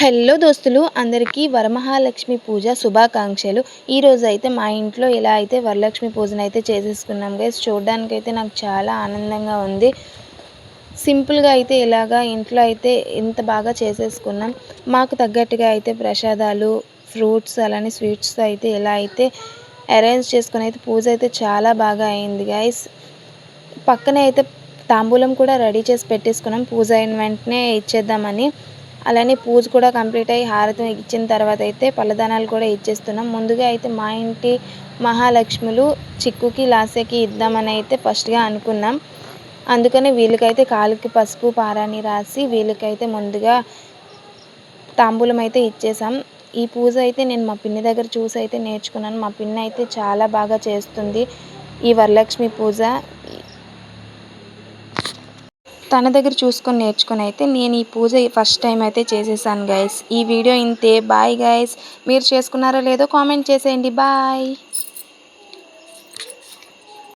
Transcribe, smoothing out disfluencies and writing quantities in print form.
Hello దోస్తులు అందరికీ వరమహాలక్ష్మి పూజ శుభాకాంక్షలు. ఈరోజు అయితే మా ఇంట్లో ఇలా అయితే వరలక్ష్మి పూజను అయితే చేసేసుకున్నాం గైస్. చూడడానికి అయితే నాకు చాలా ఆనందంగా ఉంది. సింపుల్గా అయితే ఇలాగా ఇంట్లో అయితే ఇంత బాగా చేసేసుకున్నాం. మాకు తగ్గట్టుగా అయితే ప్రసాదాలు, ఫ్రూట్స్ అలానే స్వీట్స్ అయితే ఇలా అయితే అరేంజ్ చేసుకుని అయితే పూజ అయితే చాలా బాగా అయింది గైస్. పక్కనే అయితే తాంబూలం కూడా రెడీ చేసి పెట్టేసుకున్నాం పూజ అయిన వెంటనే ఇచ్చేద్దామని. అలానే పూజ కూడా కంప్లీట్ అయ్యి హారతి ఇచ్చిన తర్వాత అయితే పళ్ళదానాలు కూడా ఇచ్చేస్తున్నాం. ముందుగా అయితే మా ఇంటి మహాలక్ష్ములు చిక్కుకి లాస్యకి ఇద్దామని అయితే ఫస్ట్గా అనుకున్నాం. అందుకని వీళ్ళకైతే కాలికి పసుపు పారాని రాసి వీళ్ళకైతే ముందుగా తాంబూలం అయితే ఇచ్చేసాం. ఈ పూజ అయితే నేను మా పిన్ని దగ్గర చూసి అయితే నేర్చుకున్నాను. మా పిన్ని అయితే చాలా బాగా చేస్తుంది ఈ వరలక్ష్మి పూజ. తన దగ్గర చూసుకొని నేర్చుకొని అయితే నేను ఈ పూజ ఫస్ట్ టైం అయితే చేసేసాను గైస్. ఈ వీడియో ఇంతే. Bye guys. మీరు చేసుకున్నారో లేదో కామెంట్ చేసేయండి. బాయ్.